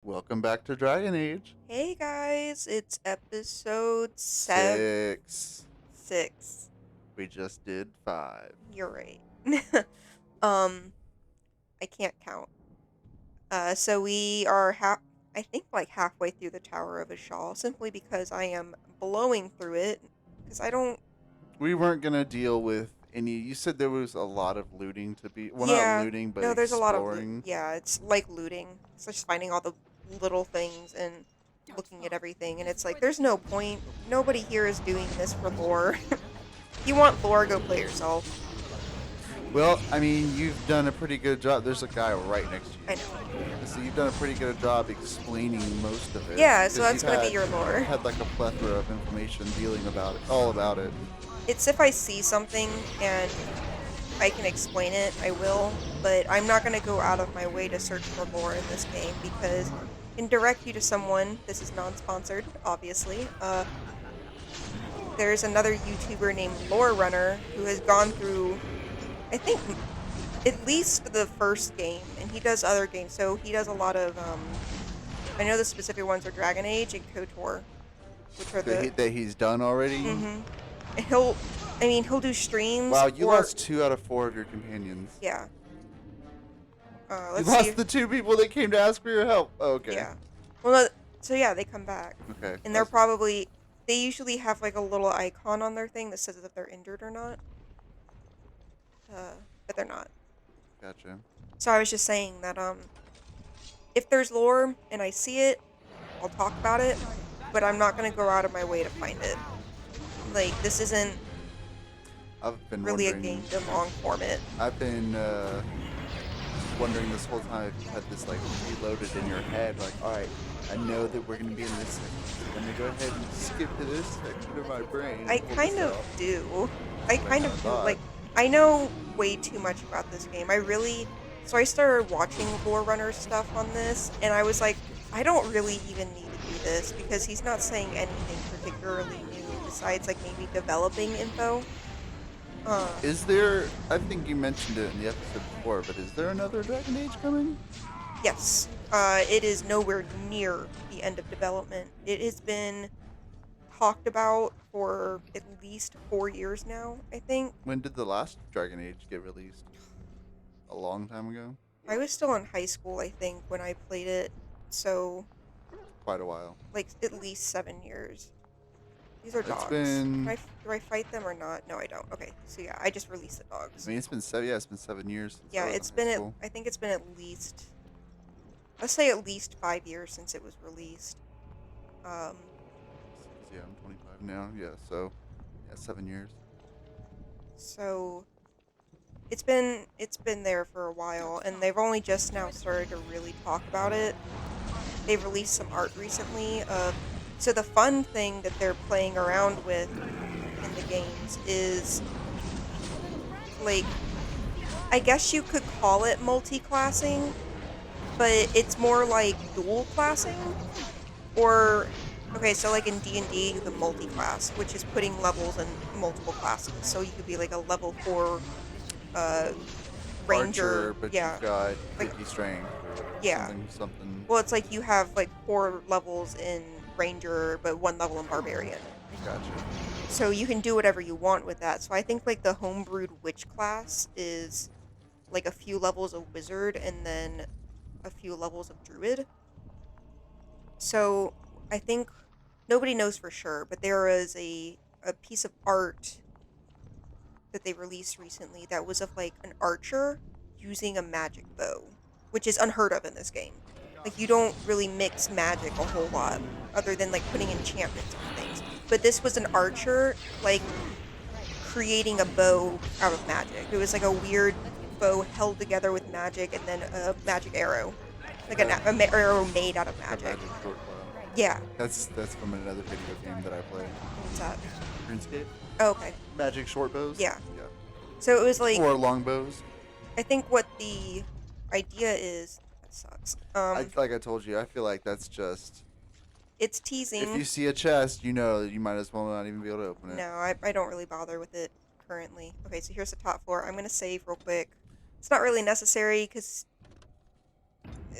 Welcome back to Dragon Age Hey guys, it's episode 6. 6. We just did 5. You're right. um, I can't count. So we are I think like halfway through the Tower of Ashal, simply because I am blowing through it. Because I don't. We weren't going to deal with any. You said there was a lot of looting to be. Well, not Yeah, looting, but no, there's a lot of loot. exploring. Yeah, it's like looting. It's just finding all the little things and looking at everything. And it's like, there's no point. Nobody here is doing this for lore. If you want lore, go play yourself. Well, I mean, you've done a pretty good job. There's a guy right next to I you. know. So you've done a pretty good job explaining most of it. Yeah, so Because that's gonna be your lore. had like a plethora of information dealing about it, all about it. It's if I see something and I can explain it, I will, but I'm not gonna go out of my way to search for lore in this game because I can direct you to someone. This is non-sponsored, obviously. There's another YouTuber named Lore Runner who has gone through, I think, at least the first game, and he does other games. So he does a lot of, I know the specific ones are Dragon Age and KOTOR, which are the That he's done already. Mm-hmm. And he'll do streams. Wow, you or lost 2 out of 4 of your companions. Yeah. You Let's see. lost the 2 people that came to ask for your help. Oh, okay. Yeah. Well, no, so yeah, they come back, Okay. and they usually have like a little icon on their thing that says if they're injured or not. But they're not. Gotcha. So I was just saying that if there's lore and I see it, I'll talk about it, but I'm not gonna go out of my way to find it. Like, this isn't I've been really a wondering. game to long form it. I've been wondering this whole time if you had this like reloaded in your head. Like, all right, I know that we're gonna be in this section. So let me go ahead and skip to this section of my brain. I pull kind this of out. do. I kind of do. thought. Like, I know way too much about this game. So I started watching Lore Runner stuff on this, and I was like, I don't really even need to do this because he's not saying anything particularly new besides like maybe developing info. Uh, Is there? I think you mentioned it in the episode before, but is there another Dragon Age coming? yes. It is nowhere near the end of development. It has been talked about for at least 4 years now, I think. When did the last Dragon Age get released? A long time ago. I was still in high school, I think, when I played it. So, Quite a while. like, at least 7 years. These are It's dogs. been. Do I fight them or not? No, I don't. Okay, so yeah, I just released the dogs. I mean, it's been 7. Yeah, it's been 7 years. Since Yeah, I was it's in been high at. school. I think it's been at least. Let's say at least 5 years since it was released. Um, Yeah, I'm 25 now. Yeah, so 7 years. so it's been there for a while, and they've only just now started to really talk about it. They've released some art recently. So the fun thing that they're playing around with in the games is, like, I guess you could call it multi-classing, but it's more like dual classing. Or, okay, so like in D&D, you can multi-class, which is putting levels in multiple classes. So you could be like a level 4 uh, ranger. Archer, but Yeah, you've got like 50 strength or yeah. something. Well, it's like you have like 4 levels in ranger, but 1 level in barbarian. Gotcha. So you can do whatever you want with that. So I think like the homebrewed witch class is like a few levels of wizard and then a few levels of druid. So I think nobody knows for sure, but there is a piece of art that they released recently that was of like an archer using a magic bow, which is unheard of in this game. Like, you don't really mix magic a whole lot other than like putting enchantments on things. But this was an archer like creating a bow out of magic. It was like a weird bow held together with magic and then a magic arrow. Like an arrow made out of A magic. magic short bow. Yeah. That's from another video game that I play. What's that? RuneScape. Oh, okay. Magic short bows. Yeah. Yeah. So it was like, Or long bows. I think what the idea is, that sucks. Like I told you, I feel like that's just. It's If you teasing. see a chest, you know you might as well not even be able to open it. No, I don't really bother with it currently. Okay, so here's the top floor. I'm gonna save real quick. It's not really necessary because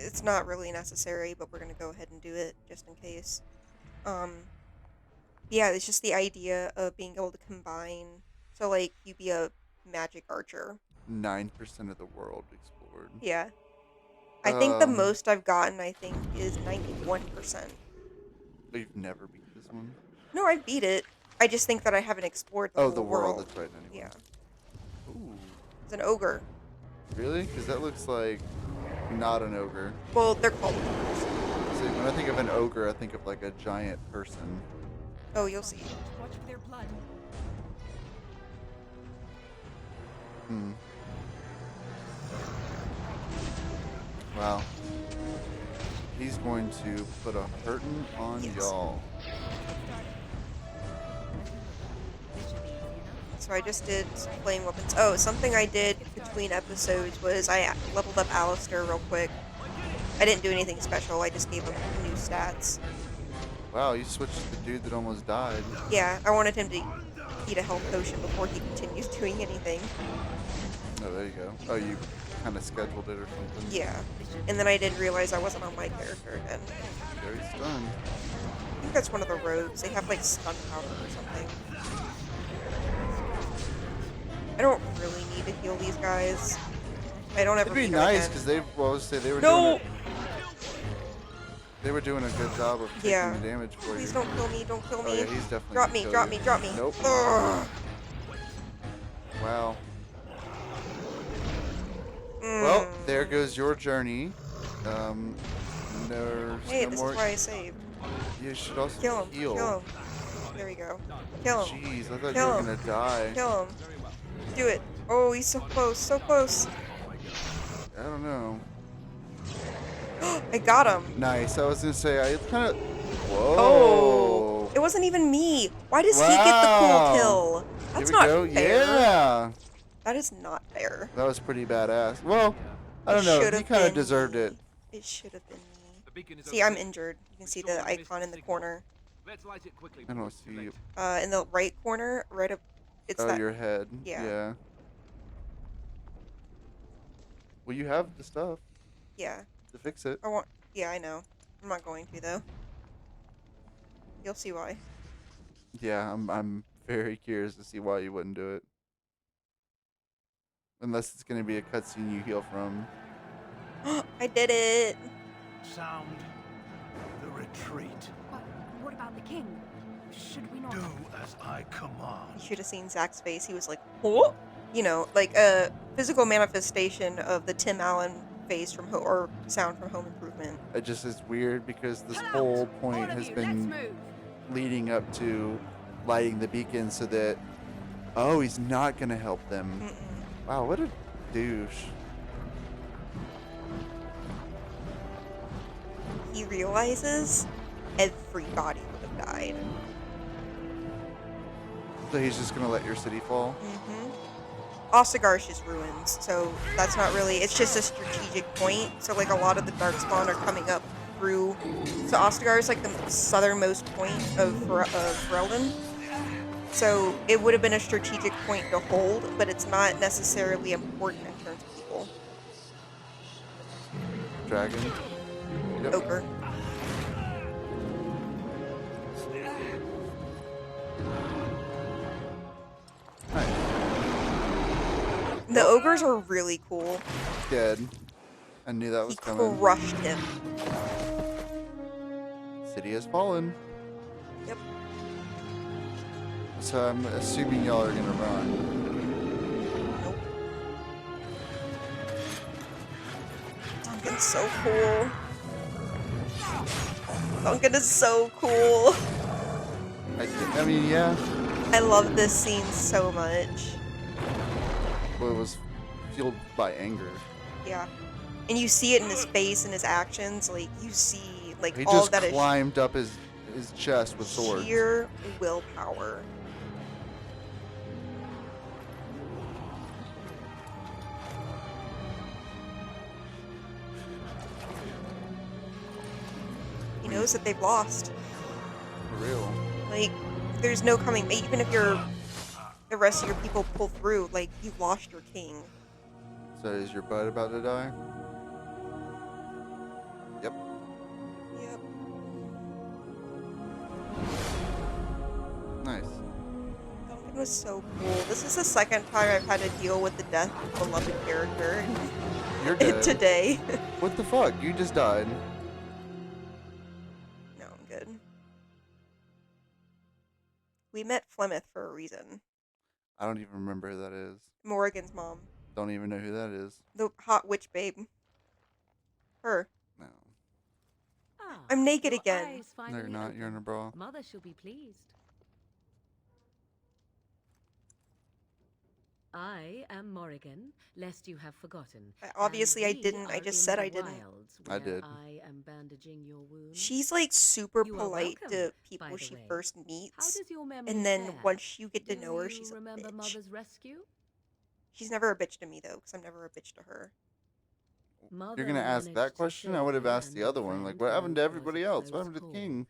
it's not really necessary, but we're gonna go ahead and do it just in case. Um, yeah, it's just the idea of being able to combine. So like you be a magic archer. 9% of the world explored. Yeah. I think the Um, most I've gotten, I think, is 91%. but you've never beat this one. No, I beat it. I just think that I haven't explored the Oh, the whole world. world. That's right. Anyway. Yeah. Ooh, It's an ogre. really? Because that looks like not an ogre. Well, they're called ogres. See, when I think of an ogre, I think of like a giant person. Oh, you'll see. Watch for their blood. Hmm. Wow. He's going to put a hurtin' on Yes. y'all. So I just did some flame weapons. Oh, something I did between episodes was I leveled up Alistair real quick. I didn't do anything special. I just gave him new stats. Wow, you switched to the dude that almost died. Yeah, I wanted him to eat a health potion before he continues doing anything. Oh, there you go. Oh, you kind of scheduled it or something. Yeah. And then I did realize I wasn't on my character again. Very stunned. I think that's one of the rogues. They have like stun power or something. I don't really need to heal these guys. I don't ever It'd be beat them nice again. because they, well, let's say they were No! they were doing a good job of taking Yeah. the damage for Please you. don't kill me, don't kill Oh me. yeah, he's definitely Drop gonna me, kill drop you. me, drop me. Nope. Ugh. Wow. Mm. Well, there goes your journey. No, Hey, no this more. is why I saved. You should also Kill him, heal. kill him. There we go. Kill him, Jeez, I thought Kill you were him. gonna die. kill him. Do it. Oh, he's so close, so close. I don't know. I got him. Nice. I was gonna say I kind of. Whoa. Oh, it wasn't even me. Why does he get the cool Wow. kill? That's Here we not go. fair. Yeah. That is not fair. That was pretty badass. Well, I don't It know. should He have kind of been deserved me. it. It should have been me. See, I'm injured. You can see the icon in the corner. Let's light it quickly. I don't before it's too see you. late. In the right corner, right up. It's Oh, that. your head. Yeah. Well, you have the stuff Yeah. to fix it. I want. Yeah, I know. I'm not going to though. You'll see why. Yeah, I'm very curious to see why you wouldn't do it. Unless it's gonna be a cutscene you heal from. I did it. Sound the retreat. But what about the king? Should we not? Do as I command. You should have seen Zach's face. He was like, "What?" You know, like a physical manifestation of the Tim Allen face from or sound from Home Improvement. It just is weird because this Come whole out, point all of has you, been let's move. leading up to lighting the beacon so that, oh, he's not gonna help them. Mm-mm. Wow, what a douche. He realizes everybody would have died. So he's just gonna let your city fall? Ostagarsh is ruins, so that's not really. It's just a strategic point. So like a lot of the Darkspawn are coming up through. So Ostagar is like the southernmost point of Ferelden. So it would have been a strategic point to hold, but it's not necessarily important in terms of people. Dragon? Yep. Ogre. Nice. The ogres are really cool. Dead. I knew that He was coming. crushed him. City has fallen. Yep. So I'm assuming y'all are gonna run. Nope. Duncan's so cool. Duncan is so cool. I mean, yeah. I love this scene so much. Well, it was fueled by anger. Yeah. And you see it in his face and his actions. Like, you see, like, He all just of that is climbed up his chest with swords. sheer willpower. He knows that they've lost. For real. Like, there's no coming. Even if the rest of your people pull through, like, you've lost your king. So is your bud about to die? was so cool. This is the second time I've had to deal with the death of a beloved character You're dead. today. What the fuck? You just died. No, I'm good. We met Flemeth for a reason. I don't even remember who that is. Morrigan's mom. Don't even know who that is. The hot witch babe. Her. No. Ah, I'm naked your again. eyes No, finally you're not. You're in a open. bra. Mother shall be pleased. I am Morrigan, lest you have forgotten. Obviously, I And we didn't. I are just in said the I didn't. wilds, I where did. I am bandaging your wounds. She's like super You are polite welcome, to by people the she way. first How meets. does your memory And then fare? once you get to Do know her, you she's a remember bitch. Mother's rescue? She's never a bitch to me though, because I'm never a bitch to her. Mother You're gonna ask managed that to question? I save would have you asked the and other your one. Like, friend, what happened to though 'twas everybody a else? What close happened to the call. king?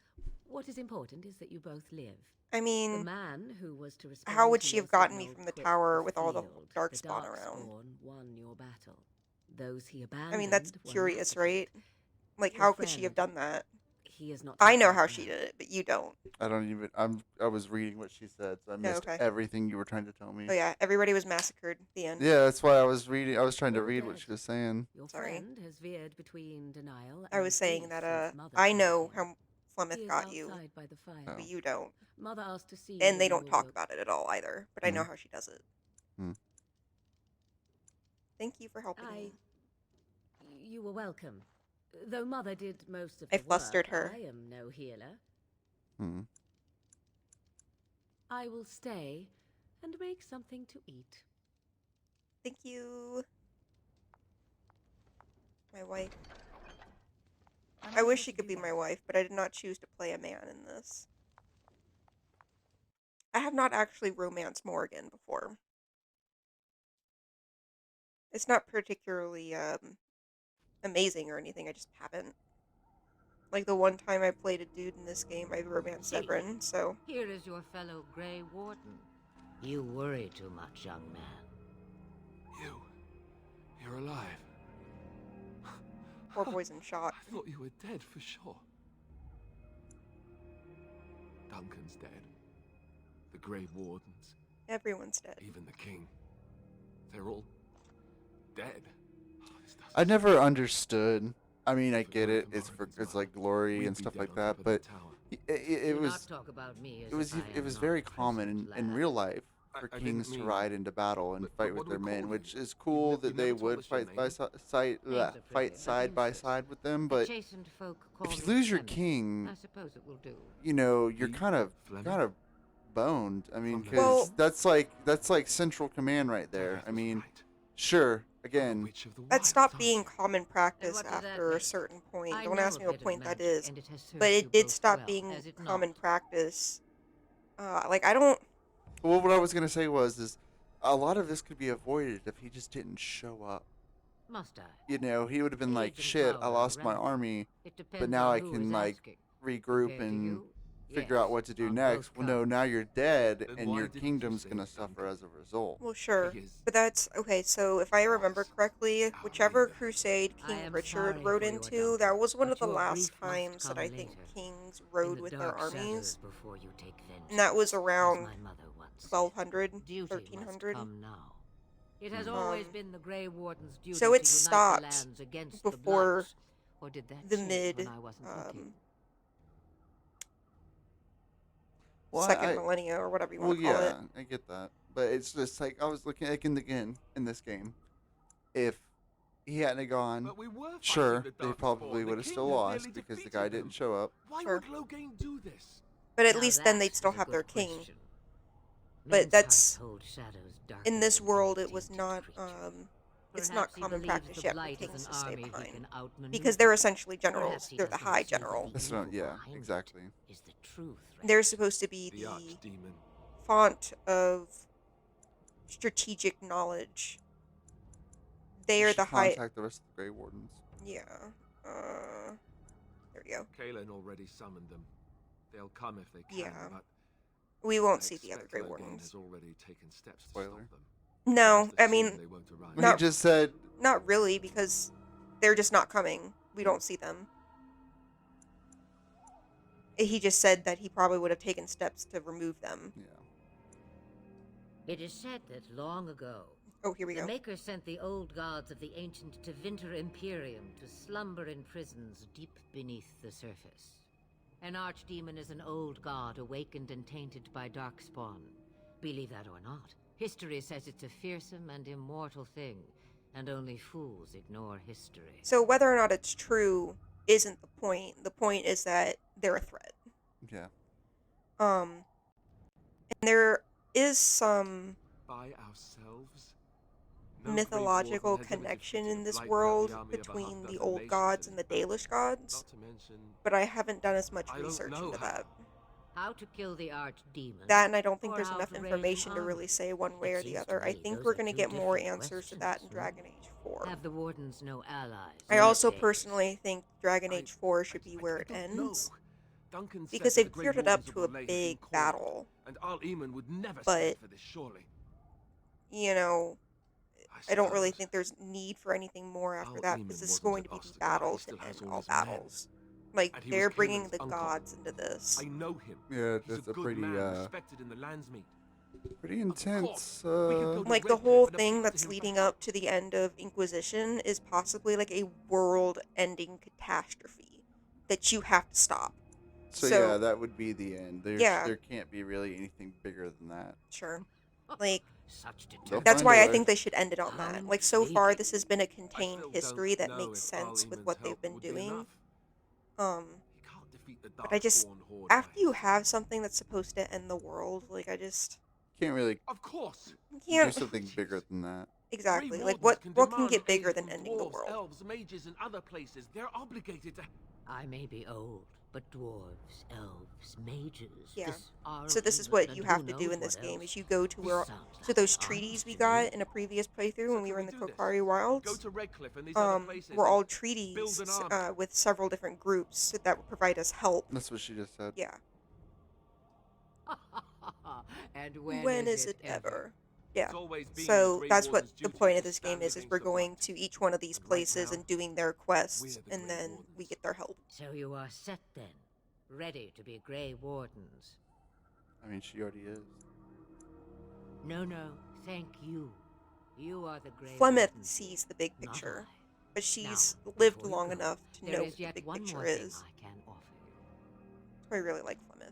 What is important is that you both live. I The mean, man who was to respond how would to she your have gotten me signal from the quit tower with all the field. darkspawn around? Darkspawn won your battle. Those he I abandoned mean, that's were curious, massacred. right? Like, Your how could she have friend, done that? he is not I talking know about how now. she did it, but you don't. I don't even. I was reading what she said, so I missed okay. everything you were trying to tell me. Oh yeah, everybody was massacred. The end. Yeah, that's why I was reading. I was trying to All read what dead. she was saying. Your Sorry. friend has veered between denial I and was saying grief that since Mother I killed know him. how He Flemeth is got you, outside by the fire. Oh. but you don't. Mother asked to see you And when they you don't talk awoke. about it at all either. But I know how she does it. Hmm. Thank you for helping me. You were welcome. Though Mother did most of I the flustered work, her. I am no healer. Hmm. I will stay and make something to eat. Thank you. My wife. I wish she could be my wife, but I did not choose to play a man in this. I have not actually romanced Morrigan before. It's not particularly amazing or anything, I just haven't. Like the one time I played a dude in this game, I romanced Severin, so... Here is your fellow Grey Warden. You worry too much, young man. You're alive. Poor boy's in shock. I thought you were dead for sure. Duncan's dead. The Grey Wardens, Everyone's dead. even the king. They're all dead. Oh, this doesn't I never seem- understood. I mean, I For get going it. to It's Morrigan's like mother, glory we'd and be stuff dead like on that, top of but the tower. it Do was not talk about me as it was if I it am was not very common in present, lad. real life I- for I didn't kings to mean- ride into battle and but fight what with do their we men, call which you? is cool You that never they told would us your fight by name. side Names are pretty, fight but side by useless. side with them, The but chastened folk call if you me lose your Flemeth. king, I suppose it will do. you know, you're The kind of Flemeth? boned. I mean, From the because Well- that's like central command right there. Gareth I was mean, right. sure, The again, Witch of the That Wilds, stopped aren't being you? common practice what does that after a mean? certain point. I Don't know ask me a what bit of point that magic, is. and it has served But you it did both stop well, being has it common not? practice. Like, I don't... well, what I was gonna say is a lot of this could be avoided if he just didn't show up. Must I? You know, he would have been like, Age and shit, I power are lost my relative. army, It depends but now on I who can is like asking. regroup Compared to and you, figure yes, out what to do on next. both Well, no, counts. now you're dead, Then and why your didn't you kingdom's save gonna Duncan? suffer as a result. Well, sure. He is But that's... Okay, so if I remember was correctly, our whichever leader. crusade I King am Richard sorry rode for your into, Duncan, that was one of but the your last grief must times that come I think later. kings In rode the with their dark armies. shadows before you take vengeance, And that was as around my mother once said. 1200, Duty must 1300. come now. It has Hmm. always Um, been the Grey Warden's duty so it to unite stopped the lands against before the Bloods. Or did that the change mid, when I wasn't looking? Well, second millennia, or whatever you want to call it. I get that, but it's just like I was looking like in this game, if he hadn't have gone, But we were fighting sure, the they Darkspawn. probably The would have king still had lost nearly because the defeated guy them. didn't show up. Why Sure. would Loghain do this? But at Now least then that they'd still is a have their good king. question. But Men's that's- hearts hold shadows darker In this than world, any it was tainted not, creature. it's Perhaps not he common believes practice the yet for blight is kings an to stay army he behind. can outmaneuver. Because they're essentially generals. Perhaps he They're the doesn't high see that general. the That's not, evil yeah, behind it exactly. is the true threat. They're supposed to be The the Archdemon. font of strategic knowledge. They You are should the high... contact the rest of the Grey Wardens. Yeah. There we go. Kaelin already summoned them. They'll come if they can, Yeah. but We I won't see the other expect Grey Loghain Wardens. has already taken steps to Spoiler. stop them. No, Just I assume mean, they won't arrive. He Not- just said, not really, because they're just not coming. We don't see them. He just said that he probably would have taken steps to remove them. yeah. It is said that long ago, Oh, here we the go. Maker sent the old gods of the ancient Tevinter Imperium to slumber in prisons deep beneath the surface. An archdemon is an old god awakened and tainted by darkspawn. Believe that or not, history says it's a fearsome and immortal thing, and only fools ignore history. So whether or not it's true isn't the point. The point is that they're a threat. Yeah. And there is some By ourselves? No Grey mythological Warden has ever connection defeated in this blight world without the army of a between the half-dozen old nations gods in and the it. Dalish gods, Not to mention, but I haven't done as much I don't research know into how. that. How to kill the archdemon? That, and I don't think or there's how enough to raise an information to army. really say one way It or the seems to other. I me think those we're are going to two get more different answers to that in questions, Dragon Age 4. Have the wardens no allies? I no also days? personally think Dragon I- Age 4 should be I where it don't know. ends, Duncan said because that they've the Grey geared it up Wardens to of a Orlais have big been called, battle. And Al Eamon would never But- stand for this, surely. You know, I don't really suppose. think there's need for anything more after Al that, Eamon because this is wasn't going an to be the obstacle, he battle to still has end all all his men. battles. Like, And he they're was bringing Cailin's the uncle. gods into this. I know him. Yeah, He's that's a a good pretty man, respected in the Landsmeet. pretty Of course, intense. we could go to Like, the Redcliffe whole and thing appeal to that's him for leading help. up to the end of Inquisition is possibly like a world-ending catastrophe that you have to stop. So, so- yeah, that would be the end. Yeah. There can't be really anything bigger than that. Sure. Like, Such They'll determination. that's find why a I way. think they should end it on How that. Like, so far, intriguing. this has been a I contained still history don't that know makes if Al sense with Eamon's what they've help been would be doing. enough. Um, He can't defeat the but I just, Darkspawn horde after by you himself. have something that's supposed to end the world, like, I just Can't really Of course. you do can't something bigger than that. exactly. Grey Like, Wardens what can demand get bigger aid than from ending the dwarves, world? Elves, mages, and other places. They're obligated to. I may be old, but dwarves, elves, mages. Yeah. This are So this is Eamon, what and you who have to do knows in this what game: else. is you go to This where sounds to like those fun treaties we to got me. in a previous playthrough So when we can were in we the do this? Kokari Go Wilds. to Redcliffe and these other places. Were and all treaties build an army. with several different groups that would provide us help. That's what she just said. Yeah. And When is it ever? Yeah. It's always been the So Grey that's what Warden's the duty point to of this game stand is against we're the going blight. to each one of these And right places now, and doing their quests, we're the and Grey then we Wardens. get their help. So you are set then, ready to be Grey Wardens. I mean, she already is. No, thank you. You are the Grey Flemeth Wardens, sees the big not picture, I. but she's Now, lived before you long go, enough to There know is what the yet big one picture more thing is. I can offer you. I really like Flemeth.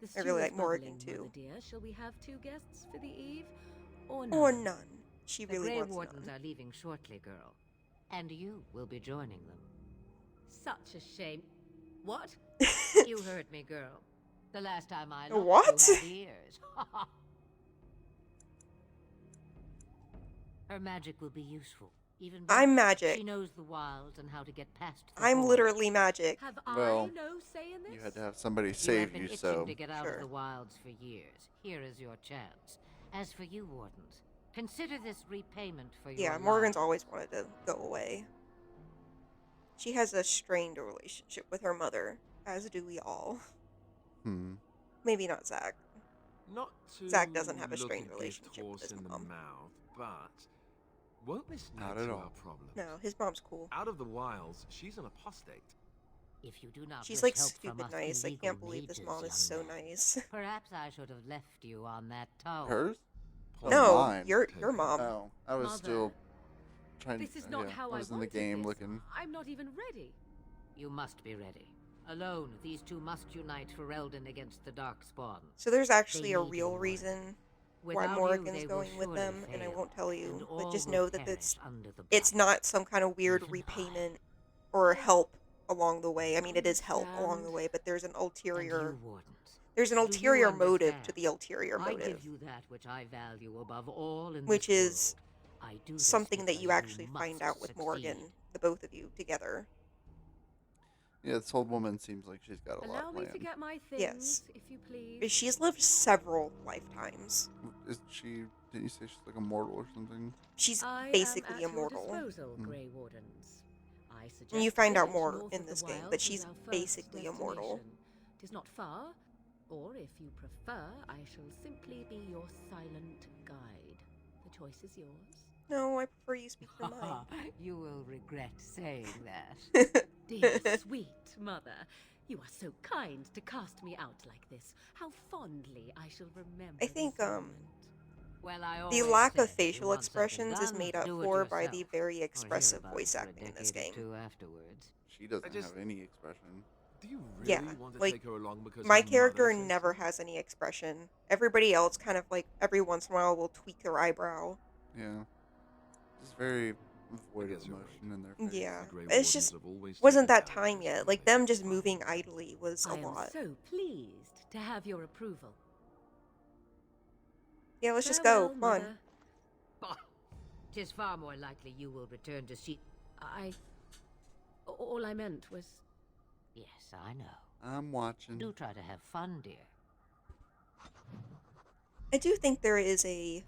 The I really stew like is Morrigan, bubbling, too. Mother dear. Shall we have 2 guests for the eve, or Or none? none. She The really Grey wants Wardens none. are leaving shortly, girl. And you will be joining them. Such a shame. What? You heard me, girl. The last time I looked, What? you had ears. Her magic will be useful. Even better, I'm magic. She knows the wilds and how to get past the I'm horde. literally magic. Have Well, I no say in this? You had to have somebody You have save been you, itching so to get out Sure. of the wilds for years. Here is your chance. As for you, Wardens, consider this repayment for your Yeah, Morgan's lives. always wanted to go away. She has a strained relationship with her mother, as do we all. Maybe not Zach. Not to Zach doesn't have a look strained gift relationship with horse his in the mom. mouth, but won't this Not add at to all. our problem? No, his mom's cool. Out of the wilds, she's an apostate. If you do not She's wish like help from stupid us nice. I illegal can't believe this mages, mom is young so man, nice. Perhaps I should have left you on that tower. hers? Oh, No, mine. your Take it. mom. Oh, I was Mother, still trying. This is not yeah, how I was in the wanted game this. looking. I'm not even ready. You must be ready. Alone, these two must unite for Eldon against the Darkspawn. So there's actually a need real your reason why Without you, Morgan's they will going with surely them, and I fail, won't tell and you. all But just will know that perish under the it's blight. not some kind of weird Even I. repayment or help along the way. I mean, it is help along the Understand. way, but there's an And ulterior you, Wardens, there's an do you ulterior motive to understand? the ulterior I motive, give you that which I value above all in which this is world. I do this something that because you actually must find out with Morgan, succeed. the both of you together. Yeah, this old woman seems like she's got a Allow lot me to planned. get my things, Yes. if you please. She's lived several lifetimes. Is she? Didn't you say she's like immortal or something? She's I basically am at immortal. Your disposal, Mm. Grey Wardens. I suggest And you a find out village more north in of the this game, wilds that is she's our first basically immortal. destination. 'Tis not far, or if you prefer, I shall simply be your silent guide. The choice is yours. No, I prefer you speak for mine. You will regret saying that. Dear sweet mother, you are so kind to cast me out like this. How fondly I shall remember I think, this moment. Well, I The always lack of said, you facial want something expressions is done, made up do it for by the yourself. very Or hear expressive about voice it for a acting in this decade or game. two afterwards. She doesn't just- have any expression. Do you Yeah, really want to like, take her along because My her mother character says never so? has any expression. Everybody else kind of like every once in a while will tweak their eyebrow. Yeah. Just very void of guess you're emotion in their face. Yeah, The Grey it's Wardens just have always wasn't taken that care of time this yet. family. Like them just moving idly was a I am lot. so pleased to have your approval. Yeah, let's just go. Farewell, Come on. Mother. Bah! 'Tis far more likely you will return to see. All I meant was... Yes, I know. I'm watching. Do try to have fun, dear. I do think there is a.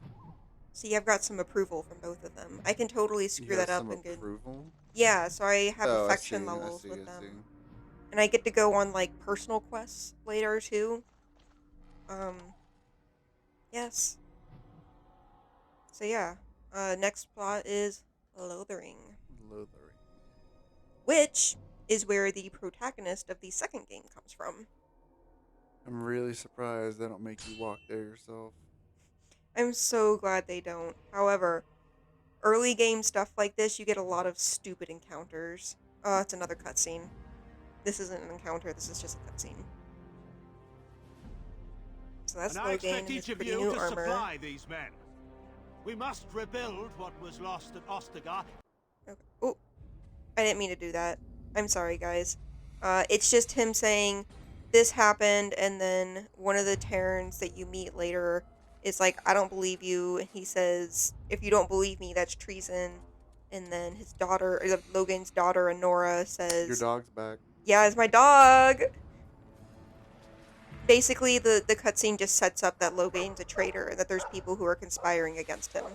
See, I've got some approval from both of them. I can totally You screw have that up some and get. approval? Yeah, so I have Oh, affection I levels see, with I them, see. and I get to go on like personal quests later too. Yes. So yeah, next plot is Lothering, Lothering. which is where the protagonist of the second game comes from. I'm really surprised they don't make you walk there yourself. I'm so glad they don't. However, early game stuff like this, you get a lot of stupid encounters. It's another cutscene. This isn't an encounter, this is just a cutscene. So that's And I Logain expect and his each of pretty you new to armor. supply these men. We must rebuild what was lost at Ostagar. Okay. Oh, I didn't mean to do that. I'm sorry, guys. It's just him saying, this happened, and then one of the Terrans that you meet later is like, I don't believe you, and he says, if you don't believe me, that's treason. And then his daughter, Logan's daughter, Honora, says, Your dog's back. yeah, it's my dog! Basically, the cutscene just sets up that Logain's a traitor, and that there's people who are conspiring against him.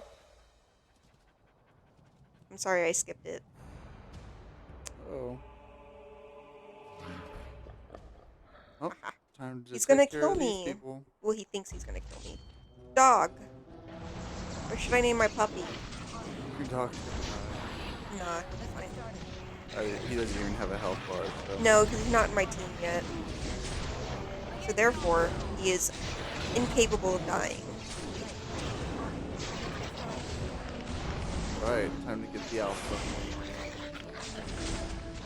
I'm sorry I skipped it. Oh. Oh, time to He's take gonna care kill of these me. people. Well, he thinks he's gonna kill me. Dog. Or should I name my puppy? Your dog's Nah, he's fine. he doesn't even have a health bar. So. No, because he's not in my team yet. So therefore, he is incapable of dying. Right, time to get the alpha.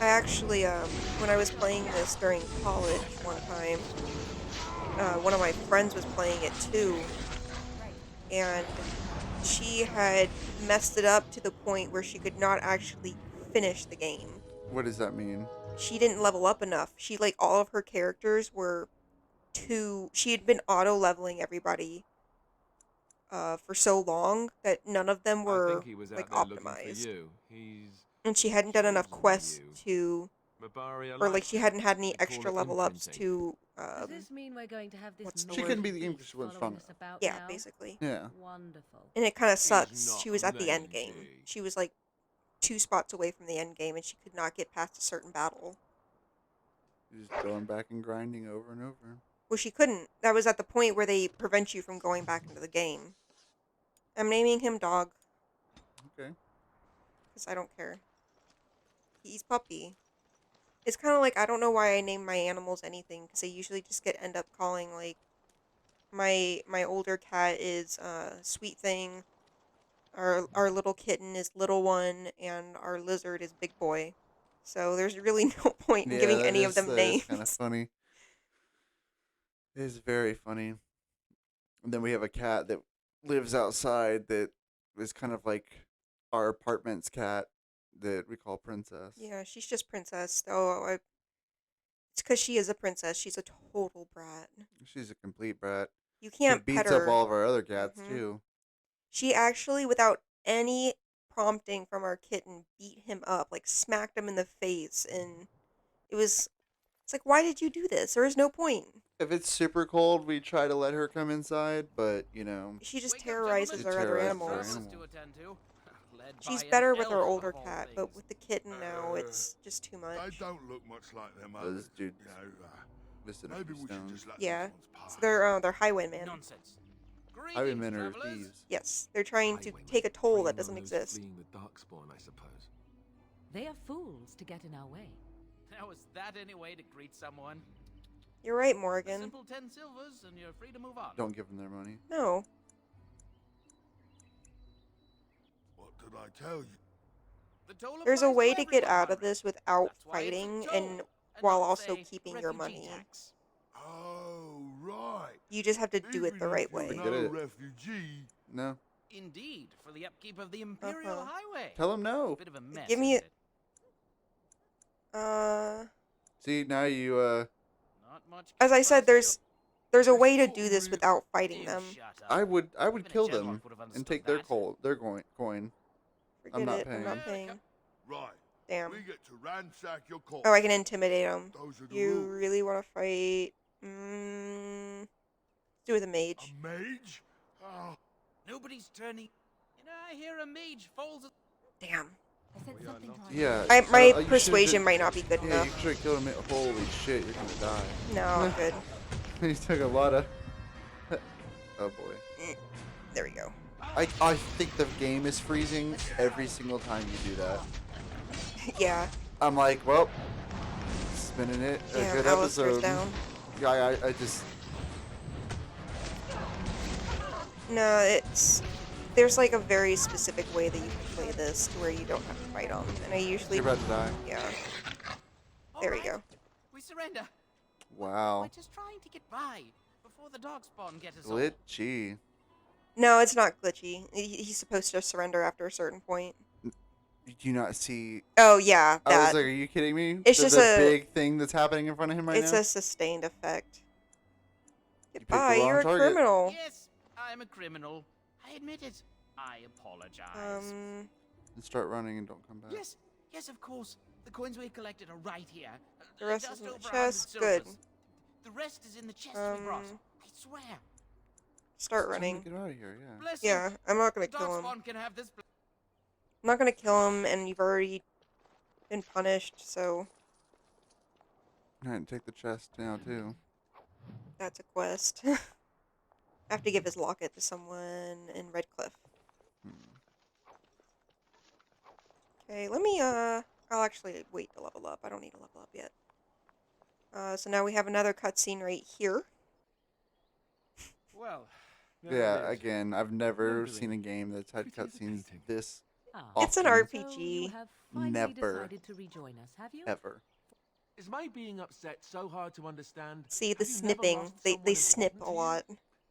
I actually, when I was playing this during college one time, one of my friends was playing it too, and she had messed it up to the point where she could not actually finish the game. What does that mean? She didn't level up enough. She, like, all of her characters were she had been auto-leveling everybody for so long that none of them I were, think he was like, out there looking for optimized. you. He's And she hadn't done enough chosen quests you. to, Mabari or, like, likes she it. hadn't had any They call extra it level ups imprinting. to, Does this mean we're going to have this what's the She word? couldn't be the beast English one following stronger. us about yeah, now? basically. Yeah. Wonderful. And it kind of He's sucks. not She was at the end game. lazy. She was, like, 2 spots away from the end game, and she could not get past a certain battle. You're just going back and grinding over and over. Well, she couldn't. That was at the point where they prevent you from going back into the game. I'm naming him Dog, Okay. because I don't care. He's Puppy. It's kind of like, I don't know why I name my animals anything, because I usually just end up calling, like, my older cat is Sweet Thing, our little kitten is Little One, and our lizard is Big Boy. So there's really no point in giving any of them names. It's kind of funny. It is very funny. And then we have a cat that lives outside that is kind of like our apartment's cat that we call Princess. Yeah, she's just Princess, though. It's because she is a princess. She's a total brat. She's a complete brat. You She can't beats pet her. up all of our other cats Mhm. too. She actually, without any prompting from our kitten, beat him up, like smacked him in the face, and it's like, why did you do this? There is no point. If it's super cold, we try to let her come inside, but you know, She just Wake up, terrorizes gentlemen. our other Terrorizes our animals. animals. To attend to. Led She's by an better with our elf, older of all cat, but things. with the kitten now, it's just too They much. don't look much like their this mothers. dude You know, missing a maybe few we should stones. just let Yeah. these ones pass. So they're highwaymen. Nonsense. Highwaymen are Travelers. thieves. Yes, they're trying to Highwaymen, take a toll freeing that doesn't those exist. Fleeing the Darkspawn, I suppose. They are fools to get in our way. How is that any way to greet someone? You're right, A Morgan. simple 10 silvers and you're free to move on. Don't give them their money. No. did I tell you? The toll There's a applies way to get everyone, out of Conrad. this without That's why it's a fighting toll, and and while not, also say, keeping your refugee money. tax. Oh, right. You just have to do it Even the if right you're way. Forget no it. refugee, No. Indeed, for the upkeep of the Imperial Uh-huh. Highway. Tell him no. Bit of a mess. Give me isn't a- it? See, now you, Not much. As I said, curiosity there's a way to do this without fighting or- them. Dude, shut up. I would Even a kill Genlock them would have and understood take their that. coin. Forget not it. I'm paying. not Yeah, paying. right. Damn. We get to ransack your corpse. Oh, I can intimidate them. Those are the You rules. really want to fight? Let's do it with a mage. A mage? Oh, Nobody's turning. You know, I hear a mage falls. Damn. I said something to Yeah. My you should've persuasion just- might not be good Yeah, enough. you should have killed him. Holy shit, you're gonna die. No, I'm good. He took a lot of. Oh boy. There we go. I think the game is freezing every single time you do that. Yeah. I'm like, well, spinning it. A Damn, good Alistair's episode. down. Yeah, I just. No, it's... There's like a very specific way that you can play this to where you don't have to fight them. And I usually... You're about to die. Yeah. All There we right, go. We surrender. Wow. We're just trying to get by before the dog spawn get us all. Glitchy. No, it's not glitchy. He's supposed to surrender after a certain point. Did you not see? Oh, yeah, I was that. like, are you kidding me? It's the, just the a- big thing that's happening in front of him right It's now. a sustained effect. You picked the Goodbye, wrong you're a target. criminal. Yes, I'm a criminal. I admit it. I apologize. Um, And start running and don't come back. Yes, of course. The coins we collected are right here. The rest Just is in the over 100 chest? Good. silvers. The rest is in the chest we brought. I swear. start Tell him running. to Get out of here, yeah. Bless you. Yeah, I'm not The gonna kill dog him. spawn can have this. I'm not gonna kill him, and you've already been punished, so Alright, take the chest now too. that's a quest. I have to give his locket to someone in Redcliffe. Okay, let me, I'll actually wait to level up. I don't need to level up yet. So now we have another cutscene right here. Well, Yeah, again, I've never Lovely. seen a game that's had Pretty as a cutscenes painting. this Ah. It's an often. RPG. So you have finally Never. decided to rejoin us, have you? ever. Is my being upset so hard to understand? See, the Have you never snipping. lost They someone snip important a to you? lot.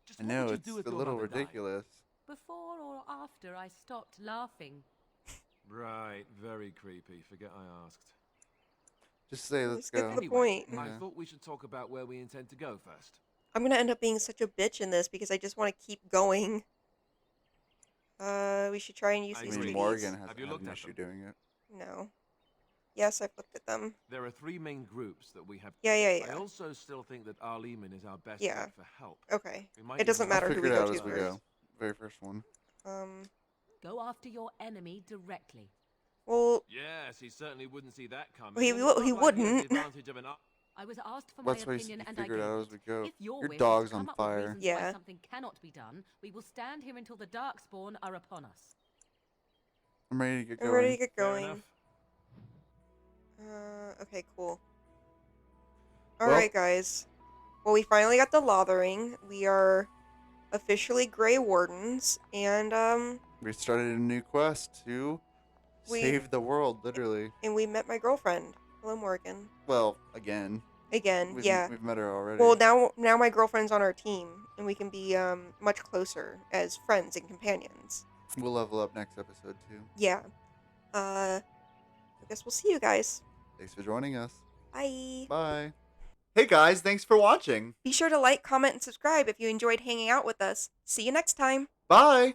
Just I what know, would you it's do if a your little mother died? ridiculous. Before or after I stopped laughing? Right, very creepy. Forget I asked. Just say, let's Let's get go. to the Anyway, point. I Yeah. thought we should talk about where we intend to go first. I'm gonna end up being such a bitch in this because I just want to keep going. We should try and use I these I mean, agree. treaties. Morgan Have hasn't you had looked an at issue them? doing it. No. Yes, I've looked at them. There are 3 main groups that we have. Yeah, I yeah. also still think that Arleman is our best Yeah. bet for help. Okay. We might It doesn't even have matter I'll who figure we it go out to as we first. go. Very first one. Go after your enemy directly. Well, Yes, he certainly wouldn't see that coming. He and wo- it's he not like has the wouldn't. advantage of an I was asked for That's my why opinion you and I figure it gave out it. as we go. If your Your wish is dog's to come on up with fire. reasons Yeah. why something cannot be done, we will stand here until the Darkspawn are upon us. I'm ready to get I'm going. ready to get Fair going. enough. Okay, cool. Well- Alright, guys. Well, we finally got the Lothering. We are officially Grey Wardens, and, We started a new quest to We- save the world, literally. and we met my girlfriend. Hello, Morgan. Well, again. Again, yeah. We've met her already. Well, now my girlfriend's on our team, and we can be, much closer as friends and companions. We'll level up next episode, too. Yeah. I guess we'll see you guys. Thanks for joining us. Bye. Bye. Hey, guys. Thanks for watching. Be sure to like, comment, and subscribe if you enjoyed hanging out with us. See you next time. Bye.